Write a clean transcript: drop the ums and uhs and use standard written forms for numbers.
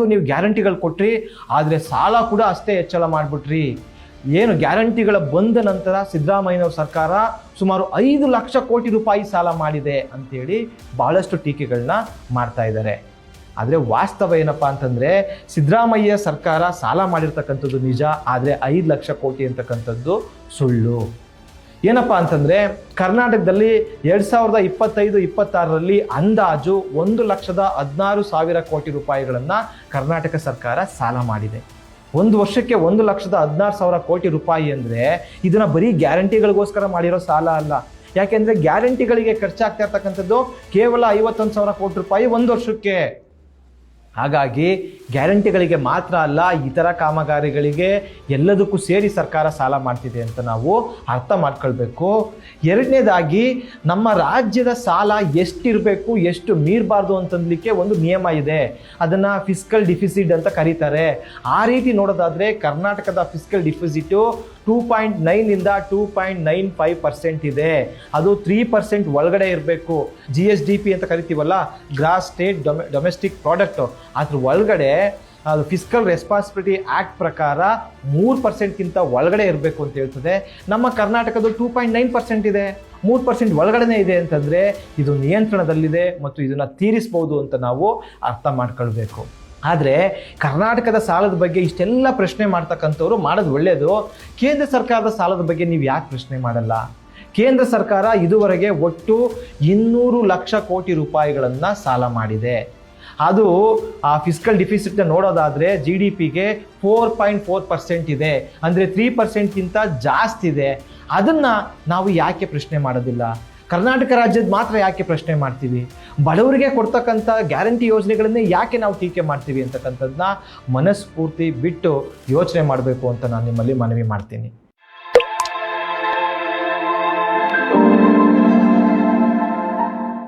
ನೀವು ಗ್ಯಾರಂಟಿಗಳು ಕೊಟ್ರಿ, ಆದರೆ ಸಾಲ ಕೂಡ ಅಷ್ಟೇ ಹೆಚ್ಚಳ ಮಾಡಿಬಿಟ್ರಿ. ಏನು ಗ್ಯಾರಂಟಿಗಳ ಬಂದ ನಂತರ ಸಿದ್ದರಾಮಯ್ಯನವ್ರ ಸರ್ಕಾರ ಸುಮಾರು 5 ಲಕ್ಷ ಕೋಟಿ ರೂಪಾಯಿ ಸಾಲ ಮಾಡಿದೆ ಅಂತೇಳಿ ಬಹಳಷ್ಟು ಟೀಕೆಗಳನ್ನ ಮಾಡ್ತಾ ಇದ್ದಾರೆ. ಆದರೆ ವಾಸ್ತವ ಏನಪ್ಪ ಅಂತಂದರೆ, ಸಿದ್ದರಾಮಯ್ಯ ಸರ್ಕಾರ ಸಾಲ ಮಾಡಿರ್ತಕ್ಕಂಥದ್ದು ನಿಜ, ಆದರೆ 5 ಲಕ್ಷ ಕೋಟಿ ಅಂತಕ್ಕಂಥದ್ದು ಸುಳ್ಳು. ಏನಪ್ಪ ಅಂತಂದರೆ, ಕರ್ನಾಟಕದಲ್ಲಿ 2025-26ರಲ್ಲಿ ಅಂದಾಜು 1,16,000 ಕೋಟಿ ರೂಪಾಯಿಗಳನ್ನು ಕರ್ನಾಟಕ ಸರ್ಕಾರ ಸಾಲ ಮಾಡಿದೆ. ಒಂದು ವರ್ಷಕ್ಕೆ 1,16,000 ಕೋಟಿ ರೂಪಾಯಿ ಅಂದರೆ ಇದನ್ನು ಬರೀ ಗ್ಯಾರಂಟಿಗಳಿಗೋಸ್ಕರ ಮಾಡಿರೋ ಸಾಲ ಅಲ್ಲ. ಯಾಕೆಂದರೆ ಗ್ಯಾರಂಟಿಗಳಿಗೆ ಖರ್ಚಾಗ್ತಾ ಇರ್ತಕ್ಕಂಥದ್ದು ಕೇವಲ 51,000 ಕೋಟಿ ರೂಪಾಯಿ ಒಂದು ವರ್ಷಕ್ಕೆ. ಹಾಗಾಗಿ ಗ್ಯಾರಂಟಿಗಳಿಗೆ ಮಾತ್ರ ಅಲ್ಲ, ಇತರ ಕಾಮಗಾರಿಗಳಿಗೆ ಎಲ್ಲದಕ್ಕೂ ಸೇರಿ ಸರ್ಕಾರ ಸಾಲ ಮಾಡ್ತಿದೆ ಅಂತ ನಾವು ಅರ್ಥ ಮಾಡ್ಕೊಳ್ಬೇಕು. ಎರಡನೇದಾಗಿ, ನಮ್ಮ ರಾಜ್ಯದ ಸಾಲ ಎಷ್ಟಿರಬೇಕು, ಎಷ್ಟು ಮೀರಬಾರ್ದು ಅಂತಂದಲಿಕ್ಕೆ ಒಂದು ನಿಯಮ ಇದೆ. ಅದನ್ನು ಫಿಸ್ಕಲ್ ಡಿಫಿಸಿಟ್ ಅಂತ ಕರೀತಾರೆ. ಆ ರೀತಿ ನೋಡೋದಾದರೆ ಕರ್ನಾಟಕದ ಫಿಸ್ಕಲ್ ಡಿಫಿಸಿಟು 2.9 2.95% ಇದೆ. ಅದು 3% ಒಳಗಡೆ ಇರಬೇಕು. GSDP ಅಂತ ಕರಿತೀವಲ್ಲ, ಗ್ರಾಸ್ ಸ್ಟೇಟ್ ಡೊಮೆಸ್ಟಿಕ್ ಪ್ರಾಡಕ್ಟ್, ಅದ್ರ ಒಳಗಡೆ ಅದು ಫಿಸ್ಕಲ್ ರೆಸ್ಪಾನ್ಸಿಬಿಲಿಟಿ ಆ್ಯಕ್ಟ್ ಪ್ರಕಾರ 3%ಗಿಂತ ಒಳಗಡೆ ಇರಬೇಕು ಅಂತ ಹೇಳ್ತದೆ. ನಮ್ಮ ಕರ್ನಾಟಕದ 2.9% ಇದೆ, 3% ಒಳಗಡೆ ಇದೆ ಅಂತಂದರೆ ಇದು ನಿಯಂತ್ರಣದಲ್ಲಿದೆ ಮತ್ತು ಇದನ್ನು ತೀರಿಸ್ಬೋದು ಅಂತ ನಾವು ಅರ್ಥ ಮಾಡ್ಕೊಳ್ಬೇಕು. ಆದರೆ ಕರ್ನಾಟಕದ ಸಾಲದ ಬಗ್ಗೆ ಇಷ್ಟೆಲ್ಲ ಪ್ರಶ್ನೆ ಮಾಡ್ತಕ್ಕಂಥವ್ರು ಮಾಡೋದು ಒಳ್ಳೆಯದು. ಕೇಂದ್ರ ಸರ್ಕಾರದ ಸಾಲದ ಬಗ್ಗೆ ನೀವು ಯಾಕೆ ಪ್ರಶ್ನೆ ಮಾಡಲ್ಲ? ಕೇಂದ್ರ ಸರ್ಕಾರ ಇದುವರೆಗೆ ಒಟ್ಟು 200 ಲಕ್ಷ ಕೋಟಿ ರೂಪಾಯಿಗಳನ್ನು ಸಾಲ ಮಾಡಿದೆ. ಅದು ಆ ಫಿಸ್ಕಲ್ ಡಿಫಿಸಿಟ್ನ ನೋಡೋದಾದರೆ GDPಗೆ 4.4% ಇದೆ, ಅಂದರೆ 3%ಗಿಂತ ಜಾಸ್ತಿ ಇದೆ. ಅದನ್ನು ನಾವು ಯಾಕೆ ಪ್ರಶ್ನೆ ಮಾಡೋದಿಲ್ಲ? ಕರ್ನಾಟಕ ರಾಜ್ಯದ ಮಾತ್ರ ಯಾಕೆ ಪ್ರಶ್ನೆ ಮಾಡ್ತೀವಿ? ಬಡವರಿಗೆ ಕೊಡ್ತಕ್ಕಂಥ ಗ್ಯಾರಂಟಿ ಯೋಜನೆಗಳನ್ನೇ ಯಾಕೆ ನಾವು ಟೀಕೆ ಮಾಡ್ತೀವಿ ಅಂತಕ್ಕಂಥದ್ದನ್ನ ಮನಸ್ಫೂರ್ತಿ ಬಿಟ್ಟು ಯೋಚನೆ ಮಾಡಬೇಕು ಅಂತ ನಾನು ನಿಮ್ಮಲ್ಲಿ ಮನವಿ ಮಾಡ್ತೀನಿ.